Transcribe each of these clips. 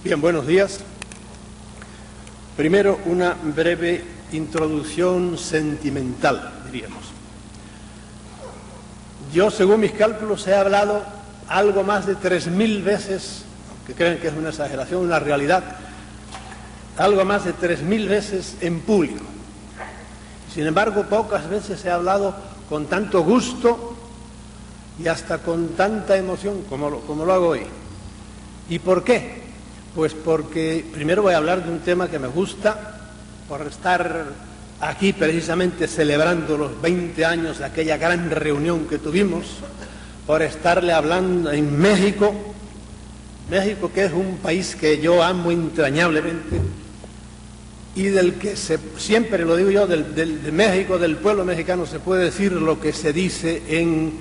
Bien, buenos días. Primero, una breve introducción sentimental, diríamos. Yo, según mis cálculos, he hablado algo más de 3000 veces, que creen que es una exageración, una realidad, algo más de 3000 veces en público. Sin embargo, pocas veces he hablado con tanto gusto y hasta con tanta emoción como lo hago hoy. ¿Y por qué? Pues porque primero voy a hablar de un tema que me gusta, por estar aquí precisamente celebrando los 20 años de aquella gran reunión que tuvimos, por estarle hablando en México, que es un país que yo amo entrañablemente, y del que siempre lo digo yo, de México, del pueblo mexicano, se puede decir lo que se dice en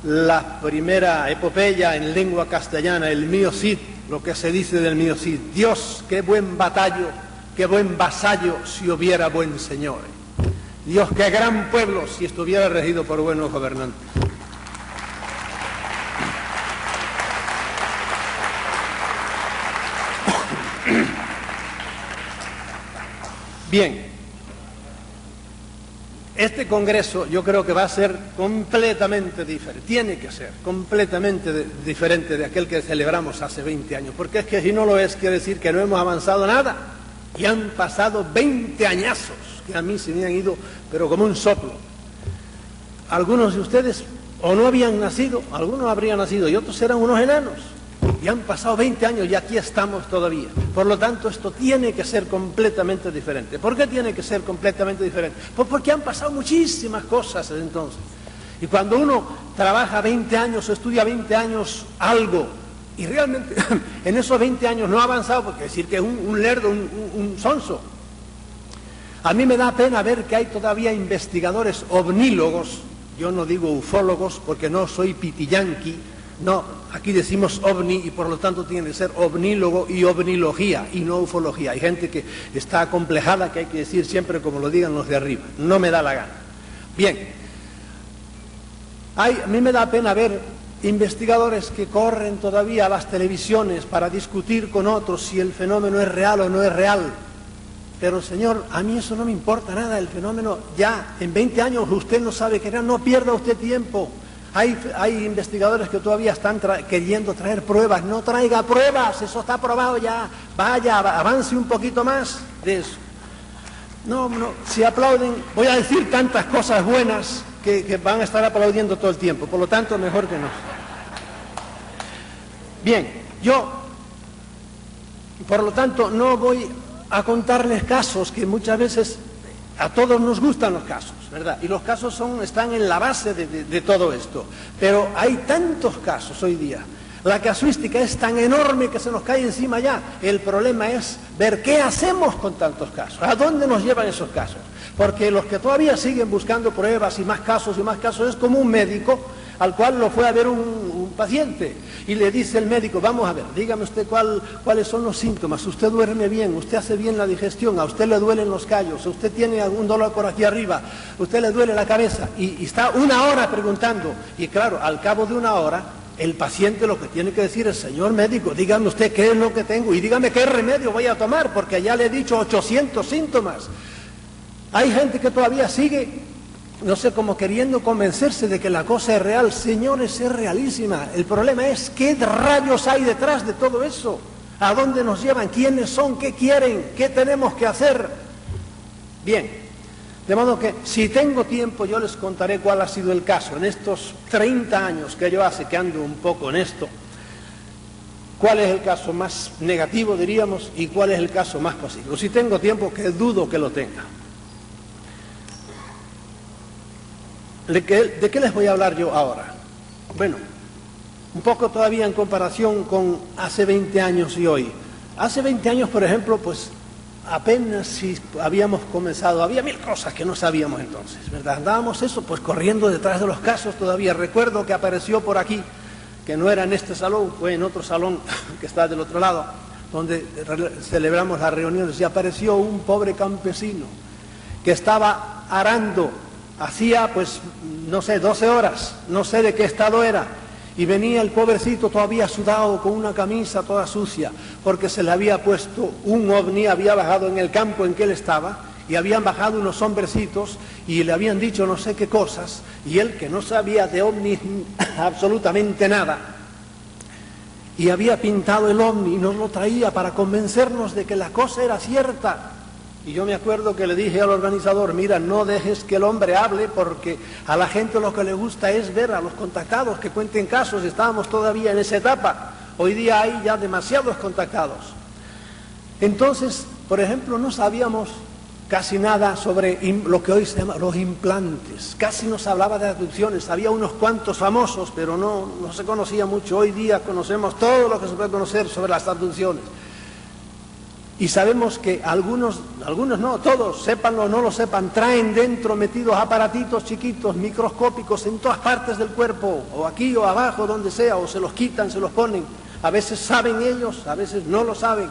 la primera epopeya en lengua castellana, el mío Cid, lo que se dice del mío Cid: Dios, qué buen batallo, qué buen vasallo si hubiera buen señor. Dios, qué gran pueblo si estuviera regido por buenos gobernantes. Bien, este congreso yo creo que va a ser completamente diferente, tiene que ser completamente diferente de aquel que celebramos hace 20 años, porque es que si no lo es, quiere decir que no hemos avanzado nada, y han pasado 20 añazos, que a mí se me han ido, pero como un soplo. Algunos de ustedes o no habían nacido, algunos habrían nacido, y otros eran unos enanos. Y han pasado 20 años y aquí estamos todavía. Por lo tanto, esto tiene que ser completamente diferente. ¿Por qué tiene que ser completamente diferente? Pues porque han pasado muchísimas cosas desde entonces. Y cuando uno trabaja 20 años o estudia 20 años algo, y realmente en esos 20 años no ha avanzado, porque decir que es un lerdo, un sonso. A mí me da pena ver que hay todavía investigadores ovnílogos, yo no digo ufólogos porque no soy pitiyanqui, no, aquí decimos ovni y por lo tanto tiene que ser ovnílogo y ovnilogía y no ufología. Hay gente que está acomplejada, que hay que decir siempre como lo digan los de arriba. No me da la gana. Bien, a mí me da pena ver investigadores que corren todavía a las televisiones para discutir con otros si el fenómeno es real o no es real. Pero señor, a mí eso no me importa nada, el fenómeno ya, en 20 años usted no sabe qué era, no pierda usted tiempo. Hay investigadores que todavía están queriendo traer pruebas. No traiga pruebas, eso está probado ya. Vaya, avance un poquito más de eso. No, si aplauden, voy a decir tantas cosas buenas que van a estar aplaudiendo todo el tiempo. Por lo tanto, mejor que no. Bien, yo, por lo tanto, no voy a contarles casos que muchas veces a todos nos gustan los casos, ¿verdad? Y los casos están en la base de todo esto. Pero hay tantos casos hoy día. La casuística es tan enorme que se nos cae encima ya. El problema es ver qué hacemos con tantos casos. ¿A dónde nos llevan esos casos? Porque los que todavía siguen buscando pruebas y más casos es como un médico al cual lo fue a ver un paciente y le dice el médico: vamos a ver, dígame usted cuáles son los síntomas. Usted duerme bien, usted hace bien la digestión, a usted le duelen los callos, usted tiene algún dolor por aquí arriba, a usted le duele la cabeza, y está una hora preguntando. Y claro, al cabo de una hora el paciente lo que tiene que decir es: señor médico, dígame usted qué es lo que tengo y dígame qué remedio voy a tomar, porque ya le he dicho 800 síntomas. Hay gente que todavía sigue, no sé, como queriendo convencerse de que la cosa es real. Señores, es realísima. El problema es qué rayos hay detrás de todo eso. ¿A dónde nos llevan? ¿Quiénes son? ¿Qué quieren? ¿Qué tenemos que hacer? Bien, de modo que si tengo tiempo yo les contaré cuál ha sido el caso en estos 30 años que yo hace que ando un poco en esto. ¿Cuál es el caso más negativo, diríamos, y cuál es el caso más positivo? Si tengo tiempo, que dudo que lo tenga. ¿De qué les voy a hablar yo ahora? Bueno, un poco todavía en comparación con hace 20 años y hoy. Hace 20 años, por ejemplo, pues apenas si habíamos comenzado, había 1000 cosas que no sabíamos entonces, ¿verdad? Andábamos eso, pues corriendo detrás de los casos todavía. Recuerdo que apareció por aquí, que no era en este salón, fue en otro salón que está del otro lado, donde celebramos las reuniones, y apareció un pobre campesino que estaba arando. Hacía, pues, no sé, 12 horas, no sé de qué estado era, Y venía el pobrecito todavía sudado, con una camisa toda sucia, porque se le había puesto un ovni, había bajado en el campo en que él estaba, y habían bajado unos hombrecitos y le habían dicho no sé qué cosas, y él, que no sabía de ovnis absolutamente nada, y había pintado el ovni y nos lo traía para convencernos de que la cosa era cierta. Y yo me acuerdo que le dije al organizador, mira, no dejes que el hombre hable, porque a la gente lo que le gusta es ver a los contactados que cuenten casos. Estábamos todavía en esa etapa. Hoy día hay ya demasiados contactados. Entonces, por ejemplo, no sabíamos casi nada sobre lo que hoy se llama los implantes. Casi no se hablaba de abducciones. Había unos cuantos famosos, pero no se conocía mucho. Hoy día conocemos todo lo que se puede conocer sobre las abducciones. Y sabemos que algunos no, todos, sépanlo o no lo sepan, traen dentro metidos aparatitos chiquitos, microscópicos en todas partes del cuerpo, o aquí o abajo, donde sea, o se los quitan, se los ponen. A veces saben ellos, a veces no lo saben.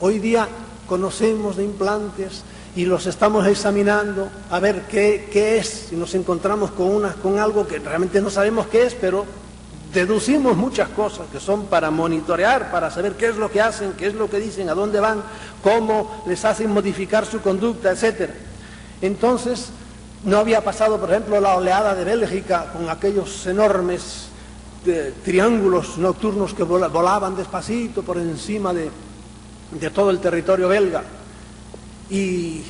Hoy día conocemos de implantes y los estamos examinando a ver qué es, y nos encontramos con algo que realmente no sabemos qué es, pero deducimos muchas cosas que son para monitorear, para saber qué es lo que hacen, qué es lo que dicen, a dónde van, cómo les hacen modificar su conducta, etc. Entonces, no había pasado, por ejemplo, la oleada de Bélgica con aquellos enormes triángulos nocturnos que volaban despacito por encima de todo el territorio belga. Y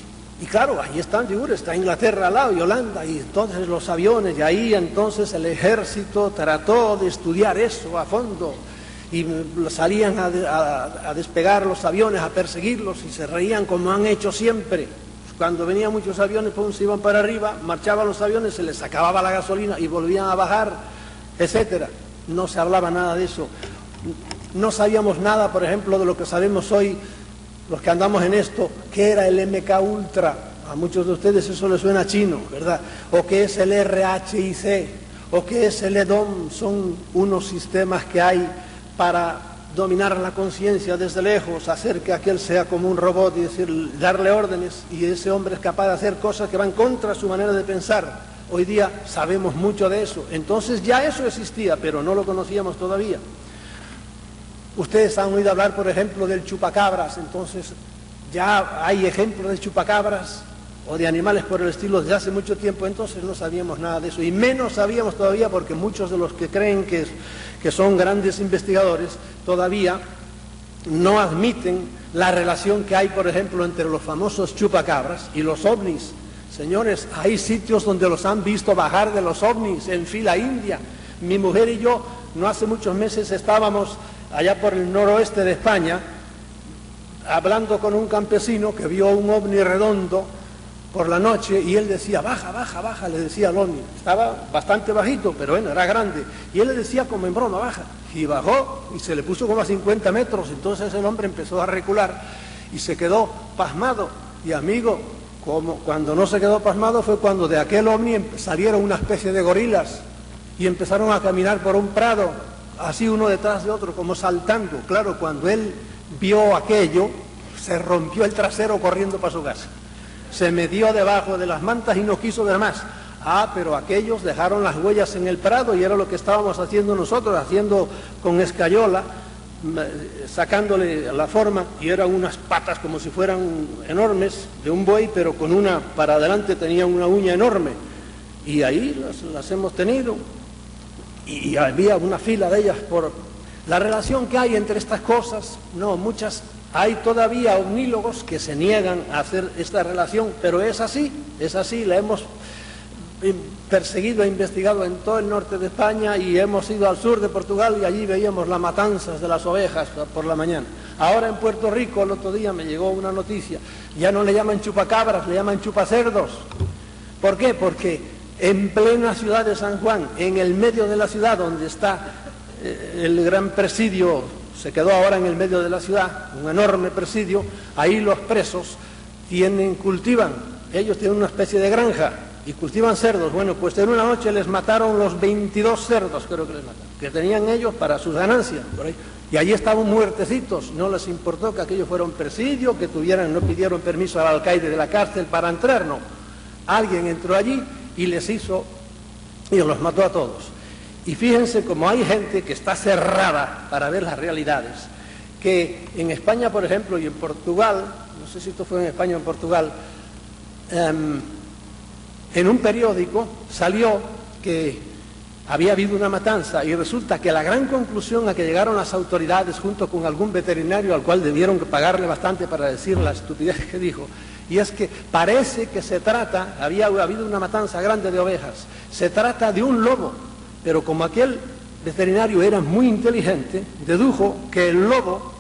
claro, ahí están, figuras, está Inglaterra al lado y Holanda, y entonces los aviones, y ahí entonces el ejército trató de estudiar eso a fondo, y salían a despegar los aviones, a perseguirlos, y se reían como han hecho siempre. Cuando venían muchos aviones, pues se iban para arriba, marchaban los aviones, se les acababa la gasolina y volvían a bajar, etcétera. No se hablaba nada de eso. No sabíamos nada, por ejemplo, de lo que sabemos hoy, los que andamos en esto, que era el MK Ultra. A muchos de ustedes eso les suena chino, ¿verdad? O que es el RHIC, o que es el EDOM. Son unos sistemas que hay para dominar la conciencia desde lejos, hacer que aquel sea como un robot y decir, darle órdenes, y ese hombre es capaz de hacer cosas que van contra su manera de pensar. Hoy día sabemos mucho de eso. Entonces ya eso existía, pero no lo conocíamos todavía. Ustedes han oído hablar, por ejemplo, del chupacabras. Entonces ya hay ejemplos de chupacabras o de animales por el estilo desde hace mucho tiempo. Entonces no sabíamos nada de eso, y menos sabíamos todavía, porque muchos de los que creen que son grandes investigadores todavía no admiten la relación que hay, por ejemplo, entre los famosos chupacabras y los ovnis. Señores, hay sitios donde los han visto bajar de los ovnis en fila india. Mi mujer y yo no hace muchos meses estábamos allá por el noroeste de España, hablando con un campesino que vio un ovni redondo por la noche, y él decía, baja, baja, baja, le decía al ovni. Estaba bastante bajito, pero bueno, era grande, y él le decía como en broma, baja, y bajó, y se le puso como a 50 metros, entonces el hombre empezó a recular, y se quedó pasmado. Y amigo, cuando no se quedó pasmado fue cuando de aquel ovni salieron una especie de gorilas, y empezaron a caminar por un prado, así uno detrás de otro, como saltando. Claro, cuando él vio aquello, se rompió el trasero corriendo para su casa. Se metió debajo de las mantas y no quiso ver más. Pero aquellos dejaron las huellas en el prado, y era lo que estábamos haciendo nosotros, haciendo con escayola, sacándole la forma, y eran unas patas como si fueran enormes, de un buey, pero con una, para adelante tenía una uña enorme. Y ahí las hemos tenido. Y había una fila de ellas por la relación que hay entre estas cosas. No, muchas, hay todavía omnólogos que se niegan a hacer esta relación, pero es así, la hemos perseguido e investigado en todo el norte de España, y hemos ido al sur de Portugal, y allí veíamos las matanzas de las ovejas por la mañana. Ahora en Puerto Rico, el otro día me llegó una noticia, ya no le llaman chupacabras, le llaman chupacerdos. ¿Por qué? Porque en plena ciudad de San Juan, en el medio de la ciudad, donde está el gran presidio, se quedó ahora en el medio de la ciudad, un enorme presidio, ahí los presos cultivan, ellos tienen una especie de granja y cultivan cerdos. Bueno, pues en una noche les mataron los 22 cerdos, creo que les mataron, que tenían ellos para sus ganancias, por ahí. Y allí estaban muertecitos, no les importó que aquello fuera un presidio, que no pidieron permiso al alcaide de la cárcel para entrar, no. Alguien entró allí y les hizo, y los mató a todos. Y fíjense cómo hay gente que está cerrada para ver las realidades, que en España, por ejemplo, y en Portugal, no sé si esto fue en España o en Portugal, en un periódico salió que había habido una matanza y resulta que la gran conclusión a que llegaron las autoridades junto con algún veterinario al cual debieron pagarle bastante para decir la estupidez que dijo, y es que parece que se trata, había habido una matanza grande de ovejas, se trata de un lobo, pero como aquel veterinario era muy inteligente, dedujo que el lobo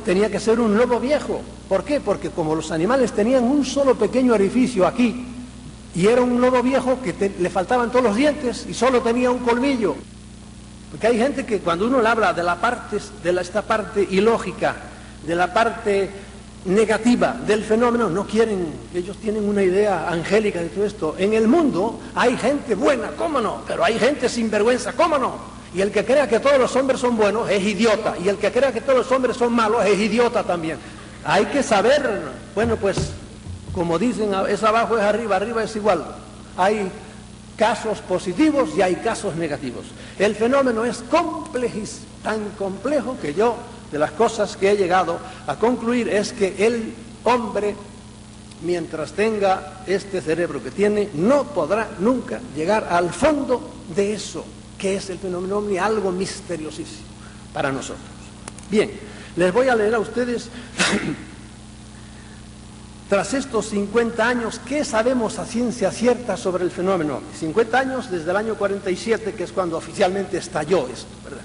tenía que ser un lobo viejo. ¿Por qué? Porque como los animales tenían un solo pequeño orificio aquí, y era un lobo viejo que le faltaban todos los dientes y solo tenía un colmillo. Porque hay gente que cuando uno le habla de esta parte ilógica, de la parte negativa del fenómeno, no quieren, ellos tienen una idea angélica de todo esto. En el mundo hay gente buena, ¿cómo no? Pero hay gente sinvergüenza, ¿cómo no? Y el que crea que todos los hombres son buenos es idiota, y el que crea que todos los hombres son malos es idiota también. Hay que saber, bueno, pues como dicen, es abajo es arriba, arriba es igual. Hay casos positivos y hay casos negativos. El fenómeno es complejísimo, tan complejo que yo, de las cosas que he llegado a concluir, es que el hombre, mientras tenga este cerebro que tiene, no podrá nunca llegar al fondo de eso, que es el fenómeno ovni, algo misteriosísimo para nosotros. Bien, les voy a leer a ustedes... Tras estos 50 años, ¿qué sabemos a ciencia cierta sobre el fenómeno ovni? 50 años desde el año 47, que es cuando oficialmente estalló esto, ¿verdad?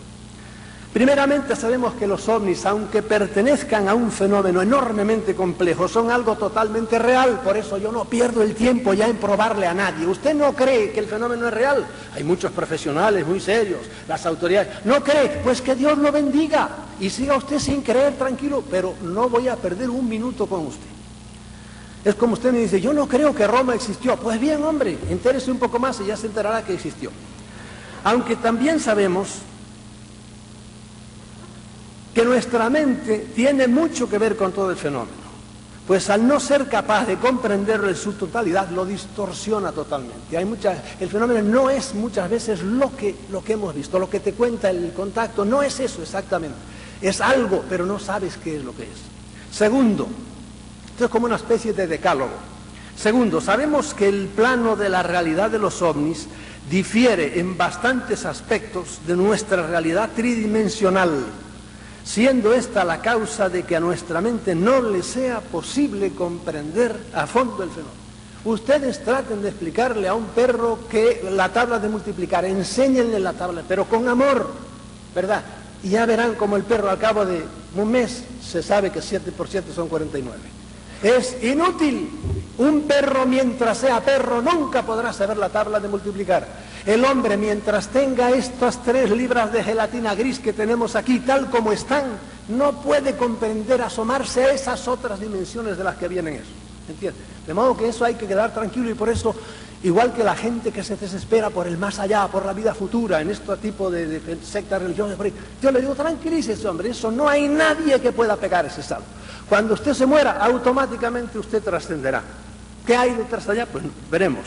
Primeramente sabemos que los ovnis, aunque pertenezcan a un fenómeno enormemente complejo, son algo totalmente real, por eso yo no pierdo el tiempo ya en probarle a nadie. ¿Usted no cree que el fenómeno es real? Hay muchos profesionales muy serios, las autoridades. ¿No cree? Pues que Dios lo bendiga y siga usted sin creer, tranquilo, pero no voy a perder un minuto con usted. Es como usted me dice, yo no creo que Roma existió. Pues bien, hombre, entérese un poco más y ya se enterará que existió. Aunque también sabemos que nuestra mente tiene mucho que ver con todo el fenómeno, pues al no ser capaz de comprenderlo en su totalidad, lo distorsiona totalmente. El fenómeno no es muchas veces lo que hemos visto, lo que te cuenta el contacto, no es eso exactamente. Es algo, pero no sabes qué es lo que es. Segundo, esto es como una especie de decálogo. Segundo, sabemos que el plano de la realidad de los ovnis difiere en bastantes aspectos de nuestra realidad tridimensional, siendo esta la causa de que a nuestra mente no le sea posible comprender a fondo el fenómeno. Ustedes traten de explicarle a un perro que la tabla de multiplicar, enséñenle la tabla, pero con amor, ¿verdad? Y ya verán como el perro al cabo de un mes se sabe que 7 por 7 son 49. Es inútil. Un perro, mientras sea perro, nunca podrá saber la tabla de multiplicar. El hombre, mientras tenga estas 3 libras de gelatina gris que tenemos aquí, tal como están, no puede comprender, asomarse a esas otras dimensiones de las que vienen eso. ¿Entiendes? De modo que eso hay que quedar tranquilo, y por eso, igual que la gente que se desespera por el más allá, por la vida futura, en este tipo de sectas religiosas, yo le digo, tranquilícese, hombre, eso no hay nadie que pueda pegar ese salto. Cuando usted se muera, automáticamente usted trascenderá. ¿Qué hay detrás de allá? Pues veremos.